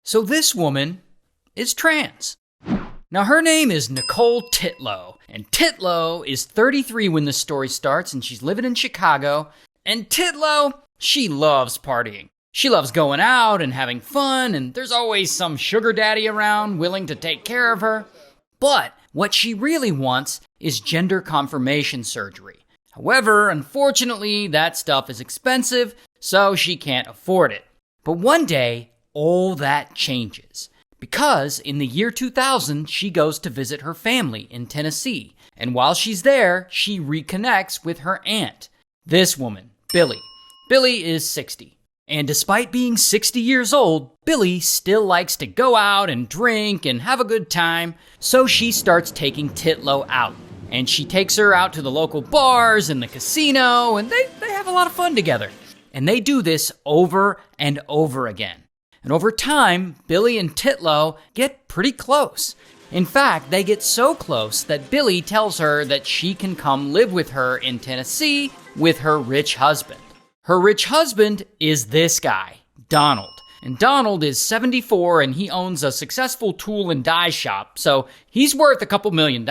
So this woman is trans. Now her name is Nicole Titlow, and Titlow is 33 when the story starts, and she's living in Chicago. And Titlow, she loves partying. She loves going out and having fun, and there's always some sugar daddy around willing to take care of her. But what she really wants is gender confirmation surgery. However, unfortunately, that stuff is expensive, so she can't afford it. But one day, all that changes. Because in the year 2000, she goes to visit her family in Tennessee. And while she's there, she reconnects with her aunt. This woman, Billie. Billie is 60. And despite being 60 years old, Billie still likes to go out and drink and have a good time. So she starts taking Titlow out. And she takes her out to the local bars and the casino, and they have a lot of fun together. And they do this over and over again. And over time, Billie and Titlow get pretty close. In fact, they get so close that Billie tells her that she can come live with her in Tennessee with her rich husband. Her rich husband is this guy, Donald. And Donald is 74 and he owns a successful tool and die shop, so he's worth a couple $1 million.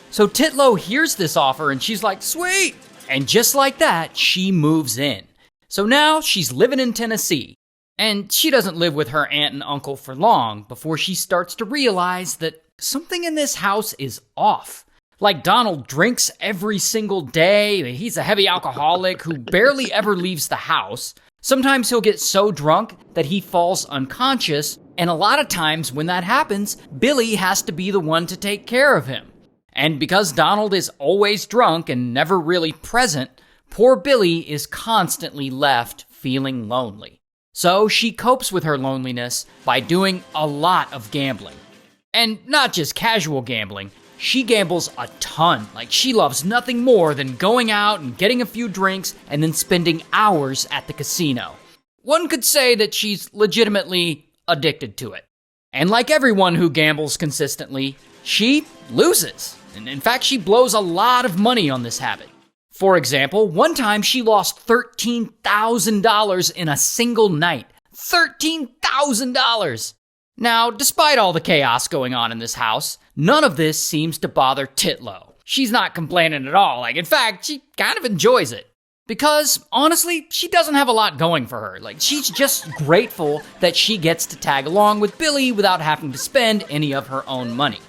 So Titlow hears this offer and she's like, sweet! And just like that, she moves in. So now she's living in Tennessee. And she doesn't live with her aunt and uncle for long before she starts to realize that something in this house is off. Like Donald drinks every single day. He's a heavy alcoholic who barely ever leaves the house. Sometimes he'll get so drunk that he falls unconscious. And a lot of times when that happens, Billie has to be the one to take care of him. And because Donald is always drunk and never really present, poor Billie is constantly left feeling lonely. So she copes with her loneliness by doing a lot of gambling. And not just casual gambling, she gambles a ton. Like, she loves nothing more than going out and getting a few drinks and then spending hours at the casino. One could say that she's legitimately addicted to it. And like everyone who gambles consistently, she loses. And in fact, she blows a lot of money on this habit. For example, one time she lost $13,000 in a single night. $13,000! Now, despite all the chaos going on in this house, none of this seems to bother Titlow. She's not complaining at all. In fact, she kind of enjoys it. Because, honestly, she doesn't have a lot going for her. She's just grateful that she gets to tag along with Billie without having to spend any of her own money.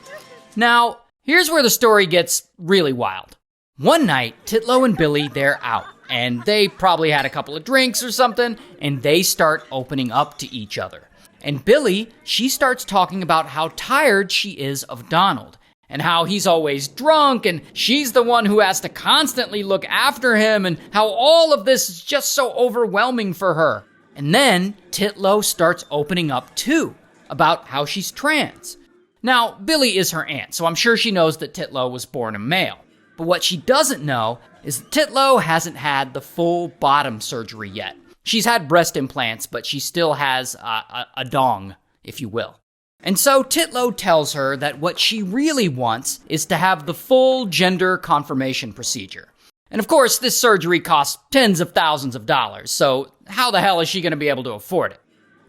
Now, here's where the story gets really wild. One night, Titlow and Billie, they're out, and they probably had a couple of drinks or something, and they start opening up to each other. And Billie, she starts talking about how tired she is of Donald, and how he's always drunk, and she's the one who has to constantly look after him, and how all of this is just so overwhelming for her. And then Titlow starts opening up too, about how she's trans. Now, Billie is her aunt, so I'm sure she knows that Titlow was born a male. But what she doesn't know is that Titlow hasn't had the full bottom surgery yet. She's had breast implants, but she still has a dong, if you will. And so Titlow tells her that what she really wants is to have the full gender confirmation procedure. And of course, this surgery costs tens of thousands of dollars, so how the hell is she going to be able to afford it?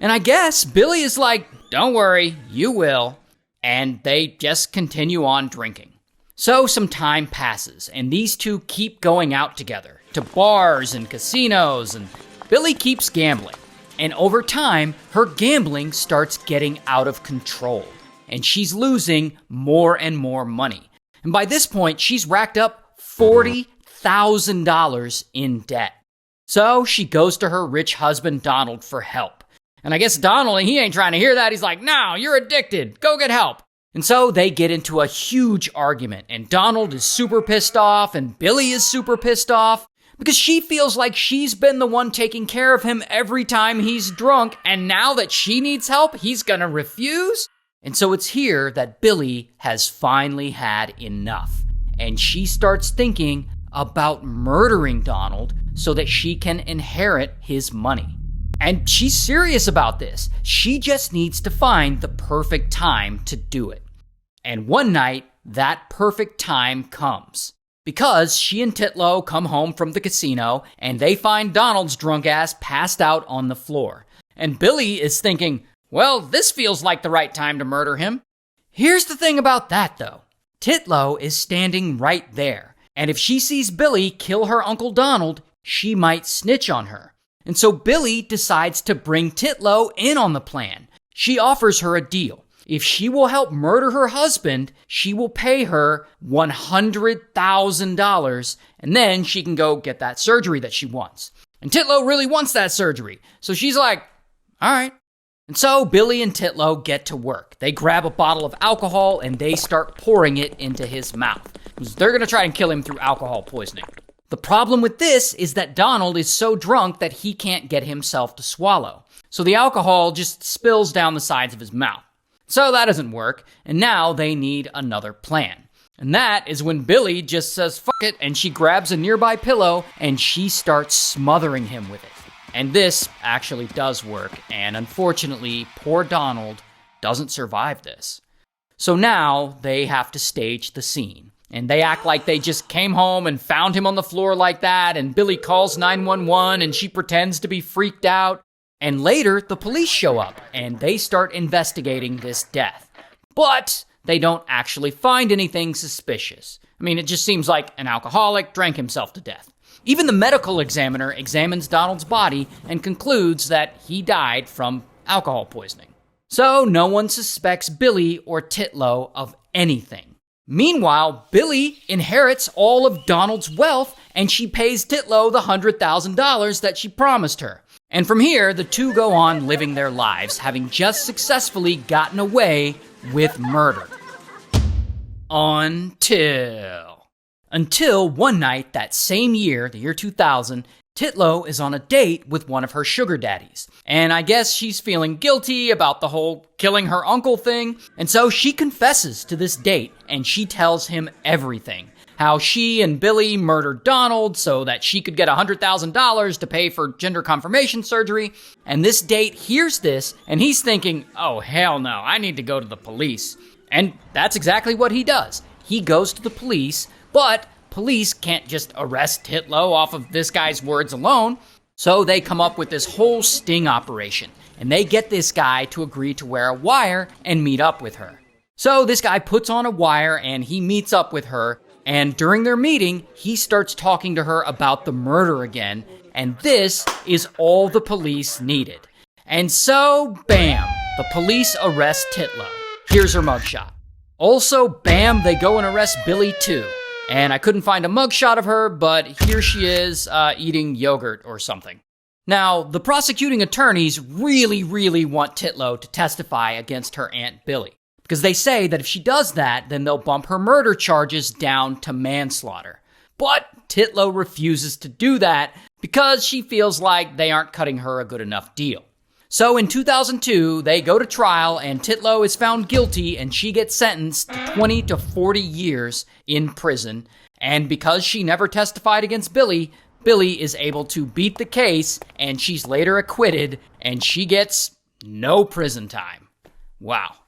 And I guess Billie is like, don't worry, you will. And they just continue on drinking. So some time passes, and these two keep going out together, to bars and casinos, and Billie keeps gambling. And over time, her gambling starts getting out of control, and she's losing more and more money. And by this point, she's racked up $40,000 in debt. So she goes to her rich husband, Donald, for help. And I guess Donald, he ain't trying to hear that. He's like, no, you're addicted. Go get help. And so they get into a huge argument, and Donald is super pissed off, and Billie is super pissed off, because she feels like she's been the one taking care of him every time he's drunk, and now that she needs help, he's gonna refuse? And so it's here that Billie has finally had enough, and she starts thinking about murdering Donald so that she can inherit his money. And she's serious about this. She just needs to find the perfect time to do it. And one night, that perfect time comes. Because she and Titlow come home from the casino, and they find Donald's drunk ass passed out on the floor. And Billie is thinking, Well, this feels like the right time to murder him. Here's the thing about that, though. Titlow is standing right there, and if she sees Billie kill her Uncle Donald, she might snitch on her. And so Billie decides to bring Titlow in on the plan. She offers her a deal. If she will help murder her husband, she will pay her $100,000, and then she can go get that surgery that she wants. And Titlow really wants that surgery, so she's like, all right. And so Billie and Titlow get to work. They grab a bottle of alcohol and they start pouring it into his mouth. They're going to try and kill him through alcohol poisoning. The problem with this is that Donald is so drunk that he can't get himself to swallow. So the alcohol just spills down the sides of his mouth. So that doesn't work, and now they need another plan. And that is when Billie just says, fuck it, and she grabs a nearby pillow and she starts smothering him with it. And this actually does work, and unfortunately, poor Donald doesn't survive this. So now they have to stage the scene. And they act like they just came home and found him on the floor like that, and Billie calls 911 and she pretends to be freaked out. And later, the police show up and they start investigating this death. But they don't actually find anything suspicious. I mean, it just seems like an alcoholic drank himself to death. Even the medical examiner examines Donald's body and concludes that he died from alcohol poisoning. So no one suspects Billie or Titlow of anything. Meanwhile, Billie inherits all of Donald's wealth and she pays Titlow the $100,000 that she promised her. And from here, the two go on living their lives, having just successfully gotten away with murder. Until one night that same year, the year 2000, Titlow is on a date with one of her sugar daddies. And I guess she's feeling guilty about the whole killing her uncle thing. And so she confesses to this date and she tells him everything. How she and Billie murdered Donald so that she could get $100,000 to pay for gender confirmation surgery. And this date hears this and he's thinking, oh hell no, I need to go to the police. And that's exactly what he does. He goes to the police, but police can't just arrest Titlow off of this guy's words alone. So they come up with this whole sting operation. And they get this guy to agree to wear a wire and meet up with her. So this guy puts on a wire and he meets up with her. And during their meeting, he starts talking to her about the murder again. And this is all the police needed. And so, bam, the police arrest Titlow. Here's her mugshot. Also, bam, they go and arrest Billie too. And I couldn't find a mugshot of her, but here she is eating yogurt or something. Now, the prosecuting attorneys really want Titlow to testify against her Aunt Billie. Because they say that if she does that, then they'll bump her murder charges down to manslaughter. But Titlow refuses to do that because she feels like they aren't cutting her a good enough deal. So in 2002, they go to trial and Titlow is found guilty and she gets sentenced to 20 to 40 years in prison. And because she never testified against Billie, Billie is able to beat the case and she's later acquitted and she gets no prison time. Wow.